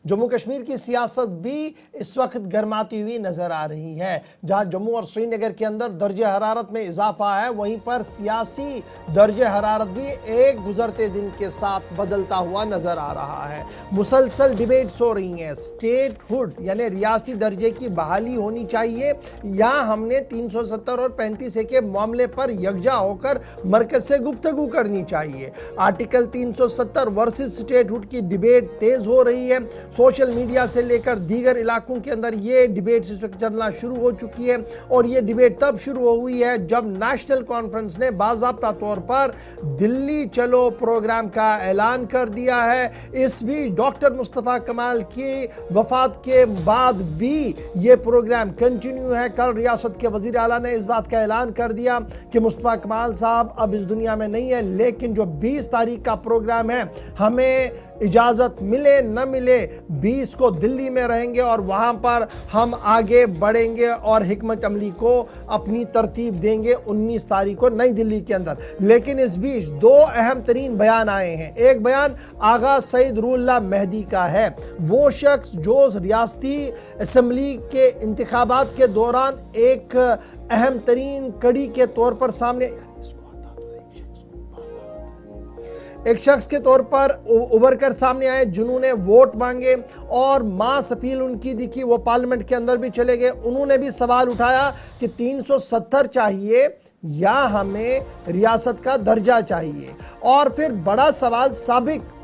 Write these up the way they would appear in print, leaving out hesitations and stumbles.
जम्मू कश्मीर की सियासत भी इस वक्त गर्माती हुई नजर आ रही है। जहां जम्मू और श्रीनगर के अंदर दर्जे हरारत में इजाफा है, वहीं पर सियासी दर्जे हरारत भी एक गुजरते दिन के साथ बदलता हुआ नजर आ रहा है। मुसलसल डिबेट्स हो रही हैं, स्टेटहुड यानी रियासती दर्जे की बहाली होनी चाहिए या हमने 370 और 35 के मामले पर यकजा होकर मरकज से गुफ्तगू करनी चाहिए। आर्टिकल 370 वर्सेस स्टेटहुड की डिबेट तेज हो रही है। सोशल मीडिया से लेकर दीगर इलाकों के अंदर ये डिबेट इस वक्त चलना शुरू हो चुकी है और ये डिबेट तब शुरू हुई है जब नेशनल कॉन्फ्रेंस ने बाज़ाब्ता तौर पर दिल्ली चलो प्रोग्राम का ऐलान कर दिया है। इस बीच डॉक्टर मुस्तफ़ा कमाल की वफात के बाद भी ये प्रोग्राम कंटिन्यू है। कल रियासत के वज़ीर आला ने इस बात का ऐलान कर दिया कि मुस्तफ़ा कमाल साहब अब इस दुनिया में नहीं है, लेकिन जो 20 तारीख का प्रोग्राम है, हमें इजाजत मिले न मिले 20 को दिल्ली में रहेंगे और वहां पर हम आगे बढ़ेंगे और हिकमत अमली को अपनी तरतीब देंगे 19 तारीख को नई दिल्ली के अंदर। लेकिन इस बीच दो अहम तरीन बयान आए हैं। एक बयान आगा सईद रूहुल्लाह मेहदी का है, वो शख्स जो रियासती असम्बली के इंतखाबात के दौरान एक अहम तरीन कड़ी के तौर पर सामने एक शख्स के तौर पर उभर कर सामने आए, जिन्होंने वोट मांगे और मास अपील उनकी दिखी, वो पार्लियामेंट के अंदर भी चले गए। उन्होंने भी सवाल उठाया कि 370 चाहिए या हमें रियासत का दर्जा चाहिए। और फिर बड़ा सवाल साबिक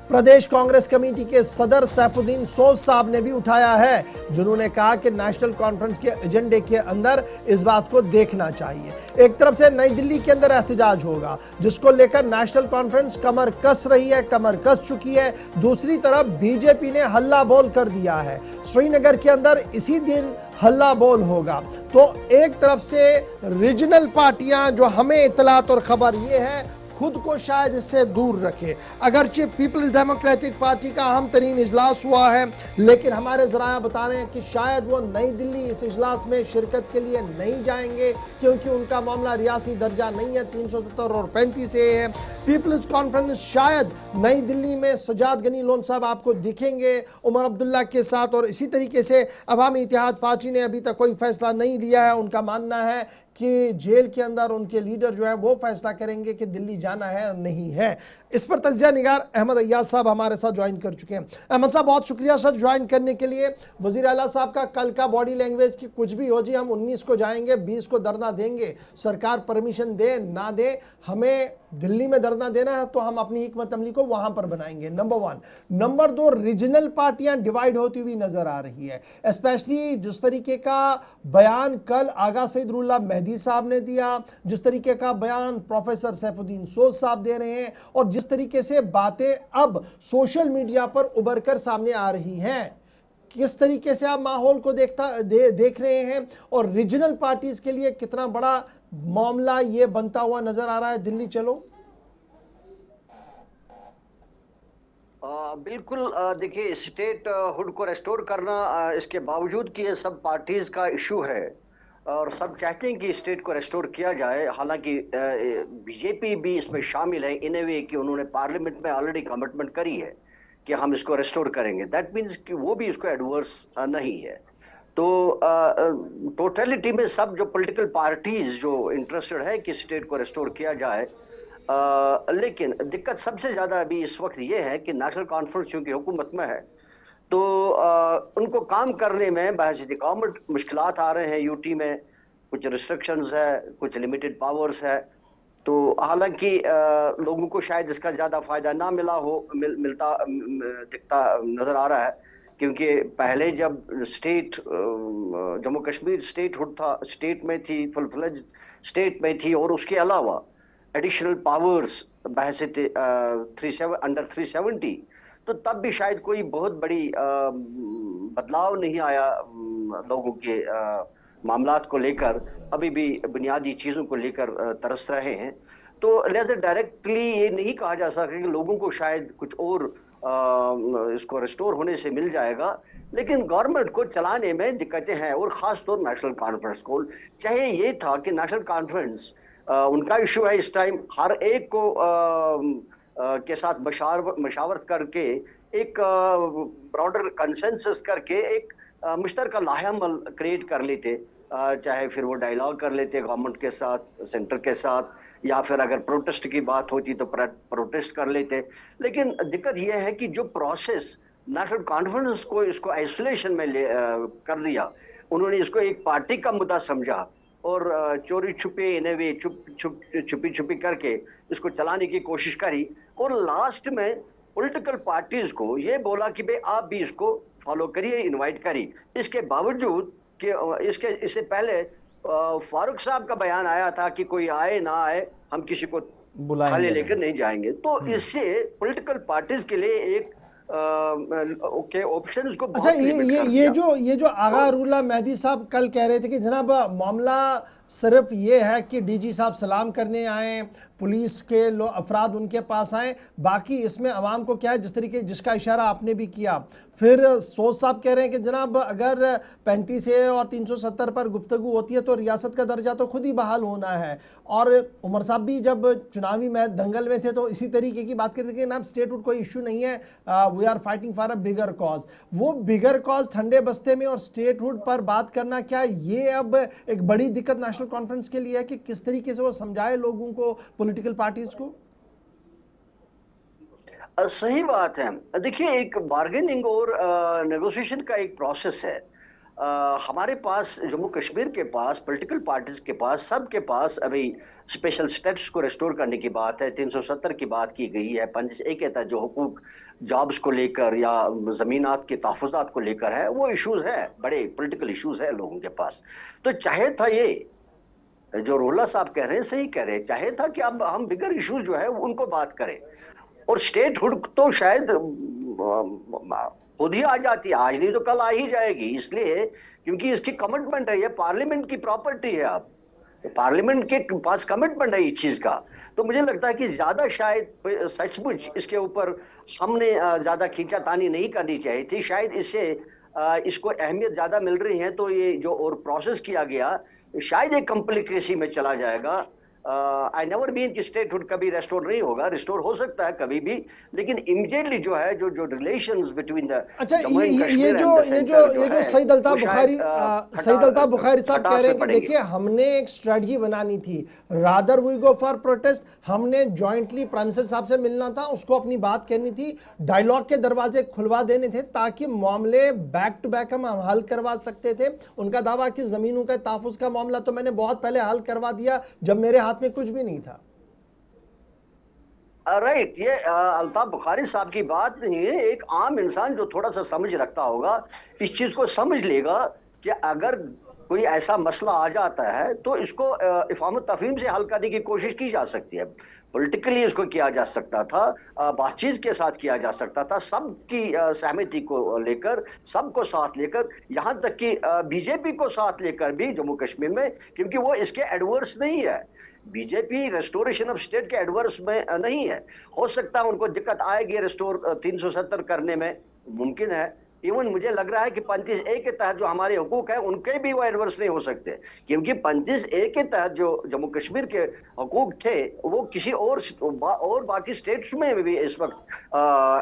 प्रदेश कांग्रेस कमेटी के सदर सैफुद्दीन सोज साहब ने भी उठाया है, जिन्होंने कहा कि नेशनल कॉन्फ्रेंस के एजेंडे के अंदर इस बात को देखना चाहिए। एक तरफ से नई दिल्ली के अंदर एहतजाज होगा, जिसको लेकर नेशनल कॉन्फ्रेंस कमर कस रही है, कमर कस चुकी है। दूसरी तरफ बीजेपी ने हल्ला बोल कर दिया है, श्रीनगर के अंदर इसी दिन हल्ला बोल होगा। तो एक तरफ से रीजनल पार्टियां जो हमें इतलात और खबर ये है खुद को शायद इससे दूर रखे। अगरचे पीपल्स डेमोक्रेटिक पार्टी का अहम तरीन इजलास हुआ है, लेकिन हमारे जराया बता रहे हैं कि शायद वो नई दिल्ली इस इजलास में शिरकत के लिए नहीं जाएंगे, क्योंकि उनका मामला रियासी दर्जा नहीं है, 370 और 35 है। पीपल्स कॉन्फ्रेंस शायद नई दिल्ली में सजाद गनी लोन साहब आपको दिखेंगे उमर अब्दुल्ला के साथ, और इसी तरीके से अवामी इत्तेहाद पार्टी ने अभी तक कोई फैसला नहीं लिया है। उनका मानना है कि जेल के अंदर उनके लीडर जो है वो फैसला करेंगे कि दिल्ली जाना है या नहीं है। इस पर तज्जिया निगार अहमद अय्याज साहब हमारे साथ ज्वाइन कर चुके हैं। अहमद साहब बहुत शुक्रिया सर ज्वाइन करने के लिए। वजीर आला साहब का कल का बॉडी लैंग्वेज की कुछ भी हो जी, हम 19 को जाएंगे, 20 को धरना देंगे, सरकार परमिशन दे ना दे, हमें दिल्ली में धरना देना है तो हम अपनी हिकमत अमली को वहां पर बनाएंगे, नंबर 1। नंबर 2, रीजनल पार्टियां डिवाइड होती हुई नजर आ रही है, स्पेशली जिस तरीके का बयान कल आगा सईद रूहुल्लाह मेहदी साहब ने दिया, जिस तरीके का बयान प्रोफेसर सैफुद्दीन सोज साहब दे रहे हैं, और जिस तरीके से बातें अब सोशल मीडिया पर उभर कर सामने आ रही हैं, किस तरीके से आप माहौल को देख रहे हैं और रीजनल पार्टीज के लिए कितना बड़ा मामला ये बनता हुआ नजर आ रहा है दिल्ली चलो? बिल्कुल, देखिए स्टेट हुड को रेस्टोर करना, इसके बावजूद कि ये सब पार्टीज का इशू है और सब चाहते हैं कि स्टेट को रेस्टोर किया जाए, हालांकि बीजेपी भी इसमें शामिल है इन ए वे कि उन्होंने पार्लियामेंट में ऑलरेडी कमिटमेंट करी है कि हम इसको रेस्टोर करेंगे। दैट मीन्स कि वो भी इसको एडवर्स नहीं है। तो टोटलिटी में सब जो पॉलिटिकल पार्टीज जो इंटरेस्टेड है कि स्टेट को रेस्टोर किया जाए, लेकिन दिक्कत सबसे ज्यादा अभी इस वक्त ये है कि नेशनल कॉन्फ्रेंस चूंकि हुकूमत में है तो उनको काम करने में बहसीत गवर्नमेंट मुश्किलात आ रहे हैं। यूटी में कुछ रिस्ट्रिक्शंस है, कुछ लिमिटेड पावर्स है। तो हालांकि लोगों को शायद इसका ज्यादा फायदा ना मिला हो, मिलता दिखता नजर आ रहा है, क्योंकि पहले जब state Jammu Kashmir state hood था, स्टेट में थी, फुल फ्लेज स्टेट में थी, और उसके अलावा एडिशनल पावर्स बहसीत अंडर 370, तो तब भी शायद कोई बहुत बड़ी बदलाव नहीं आया लोगों के मामलात को लेकर, अभी भी बुनियादी चीजों को लेकर तरस रहे हैं। तो लिहाजा डायरेक्टली ये नहीं कहा जा सकता कि लोगों को शायद कुछ और इसको रिस्टोर होने से मिल जाएगा, लेकिन गवर्नमेंट को चलाने में दिक्कतें हैं, और खास तौर नेशनल कॉन्फ्रेंस को। चाहे ये था कि नेशनल कॉन्फ्रेंस उनका इशू है इस टाइम, हर एक को के साथ मशावरत करके एक ब्रॉडर कंसेंसस करके एक मुश्तरका लाहेमल क्रिएट कर लेते। चाहे फिर वो डायलॉग कर लेते गवर्नमेंट के साथ, सेंटर के साथ, या फिर अगर प्रोटेस्ट की बात होती तो प्रोटेस्ट कर लेते। लेकिन दिक्कत यह है कि जो प्रोसेस नेशनल कॉन्फ्रेंस को इसको आइसोलेशन में कर दिया, उन्होंने इसको एक पार्टी का मुद्दा समझा और चोरी छुपे इन वे छुपी छुपी करके इसको चलाने की कोशिश करी, और लास्ट में पॉलिटिकल पार्टीज को ये बोला कि भाई आप भी इसको फॉलो करिए, इनवाइट करिए। इसके बावजूद कि इससे पहले फारूक साहब का बयान आया था कि कोई आए ना आए हम किसी को खाली बुलाएंगे लेकर नहीं। नहीं जाएंगे। तो इससे पॉलिटिकल पार्टीज के लिए एक के ऑप्शंस को अच्छा, बहुत लिमिट कर ये दिया। जो आगा तो रूला मेहदी साहब कल कह रहे थे कि जनाब मामला सिर्फ ये है कि डीजी साहब सलाम करने आए, पुलिस के अफराद उनके पास आए, बाकी इसमें अवाम को क्या है, जिस तरीके जिसका इशारा आपने भी किया। फिर सोच साहब कह रहे हैं कि जनाब अगर 35A और 370 पर गुफ्तगू होती है तो रियासत का दर्जा तो खुद ही बहाल होना है। और उमर साहब भी जब चुनावी में दंगल में थे तो इसी तरीके की बात करते थे कि ना स्टेटहुड कोई इशू नहीं है, we are fighting for a bigger cause. वो बिगर कॉज ठंडे बस्ते में और स्टेटहुड पर बात करना, क्या ये अब एक बड़ी दिक्कत नेशनल कॉन्फ्रेंस के लिए है कि किस तरीके से वो समझाए लोगों को, पॉलिटिकल पार्टीज को? सही बात है। देखिए, एक बार्गेनिंग और नेगोशिएशन का एक प्रोसेस है। हमारे पास जम्मू कश्मीर के पास पॉलिटिकल पार्टीज के पास सबके पास अभी स्पेशल स्टेटस को रिस्टोर करने की बात है, 370 की बात की गई है, 35A के तहत जो हुकूक जॉब्स को लेकर या जमीनात के तहफुजात को लेकर है, वो इश्यूज है, बड़े पॉलिटिकल इश्यूज है लोगों के पास। तो चाहे था ये जो रोला साहब कह रहे हैं सही कह रहे हैं, चाहे था कि अब हम बिगर इश्यूज जो है उनको बात करें, और स्टेटहुड तो शायद खुद ही आ जाती है, आज नहीं तो कल आ ही जाएगी। इसलिए क्योंकि इसकी कमिटमेंट है, ये पार्लियामेंट की प्रॉपर्टी है। अब तो पार्लियामेंट के पास कमिटमेंट है इस चीज का। तो मुझे लगता है कि ज्यादा शायद सचमुच इसके ऊपर हमने ज्यादा खींचातानी नहीं करनी चाहिए थी। शायद इससे इसको अहमियत ज्यादा मिल रही है, तो ये जो और प्रोसेस किया गया शायद एक कॉम्प्लिकेसी में चला जाएगा। आई नेवर मीन कि स्टेटहुड कभी रेस्टोर नहीं होगा, रिस्टोर हो सकता है कभी भी, लेकिन इमीडिएटली जो है जो जो रिलेशंस बिटवीन द अच्छा, Jammu and Kashmir and the centre जो है सईद अल्ताफ वो बुखारी, शायद सईद अल्ताफ बुखारी साहब कह खटास रहे में हैं कि पड़ेंगे। देखिए हमने एक स्ट्रेटजी बनानी थी, rather we go for protest. हमने जॉइंटली प्राइम मिनिस्टर साहब से मिलना था, उसको अपनी बात कहनी थी, डायलॉग के दरवाजे खुलवा देने थे ताकि मामले बैक टू बैक हम हल करवा सकते थे। उनका दावा कि जमीनों का तहफ्फुज़ का मामला तो मैंने बहुत पहले हल करवा दिया जब मेरे हाथ में कुछ भी नहीं था। राइट, ये अल्ताफ बुखारी साहब की बात नहीं है। एक आम इंसान जो थोड़ा सा समझ रखता होगा इस चीज को समझ लेगा कि अगर कोई ऐसा मसला आ जाता है तो इसको इफ़ाम तफहीम से हल करने की कोशिश की जा सकती है। पॉलिटिकली इसको किया जा सकता था, बातचीत के साथ किया जा सकता था, सबकी सहमति को लेकर, सबको साथ लेकर, यहाँ तक कि बीजेपी को साथ लेकर भी जम्मू कश्मीर में, क्योंकि वो इसके एडवर्स नहीं है। बीजेपी रेस्टोरेशन ऑफ स्टेट के एडवर्स में नहीं है। हो सकता है उनको दिक्कत आएगी रेस्टोर 370 करने में, मुमकिन है। इवन मुझे लग रहा है कि 35A के तहत जो हमारे हुकूक है उनके भी वो एडवर्स नहीं हो सकते, क्योंकि 35A के तहत जो जम्मू कश्मीर के हुकूक थे वो किसी और बाकी स्टेट्स में भी इस वक्त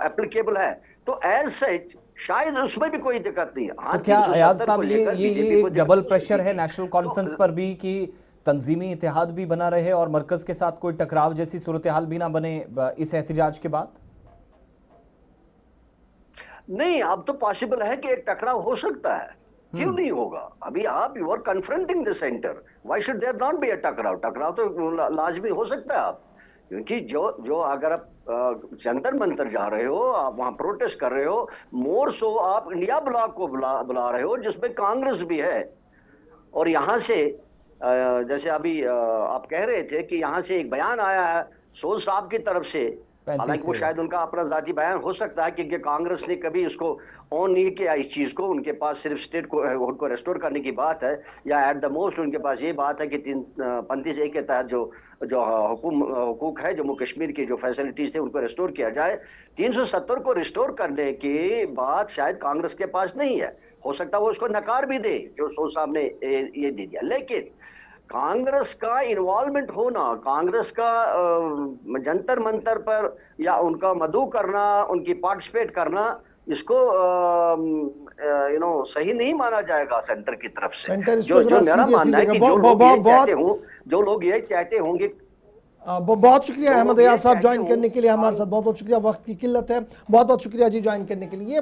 एप्लीकेबल है। तो एज सच शायद उसमें भी कोई दिक्कत नहीं है। तो हाँ, क्या अयाज 370 को साहब लेकर ये बीजेपी को एक डबल दिक्कत हो प्रेशर सकती है थी। नेशनल कॉन्फ्रेंस तो पर भी कि तंजीमी इत्तेहाद भी बना रहे और मरकज के साथ कोई टकराव जैसी सूरत हाल भी ना बने इस एहतजाज के बाद? नहीं, अब तो पॉसिबल है कि एक टकराव हो सकता है, क्यों नहीं होगा। अभी आप you are confronting the centre, why should there not be a टकराव। टकराव तो लाजमी हो सकता है। आप क्योंकि जो जो अगर आप जंतर मंतर जा रहे हो, आप वहां प्रोटेस्ट कर रहे हो, मोर सो आप इंडिया ब्लॉक को बुला रहे हो जिसमें कांग्रेस भी है। और यहाँ से जैसे अभी आप कह रहे थे कि यहाँ से एक बयान आया है सोल साहब की तरफ से, 35 हालांकि वो से शायद उनका अपना जाती बयान हो सकता है, क्योंकि कांग्रेस ने कभी उसको ऑन नहीं किया इस चीज को। उनके पास सिर्फ स्टेट को रेस्टोर करने की बात है, या एट द मोस्ट उनके पास ये बात है कि 35A के तहत जो जो हुकूक है जम्मू कश्मीर की जो फैसिलिटीज थे उनको रिस्टोर किया जाए। 370 को रिस्टोर करने की बात शायद कांग्रेस के पास नहीं है। हो सकता है वो उसको नकार भी दे, जो सोच साहब ने ये दे दिया। लेकिन कांग्रेस का इन्वॉल्वमेंट होना, कांग्रेस का जंतर मंतर पर या उनका मधु करना, उनकी पार्टिसिपेट करना, इसको सही नहीं माना जाएगा सेंटर की तरफ से। सेंटर इसको जो जरा मेरा सीरियसली मानना है कि लेगा। जो लोग ये चाहते होंगे बहुत शुक्रिया जो अहमद लोग ये अयाज साहब चाहते ज्वाइन हों करने के लिए हमारे साथ। बहुत बहुत शुक्रिया, वक्त की किल्लत है। बहुत बहुत शुक्रिया जी ज्वाइन करने के लिए।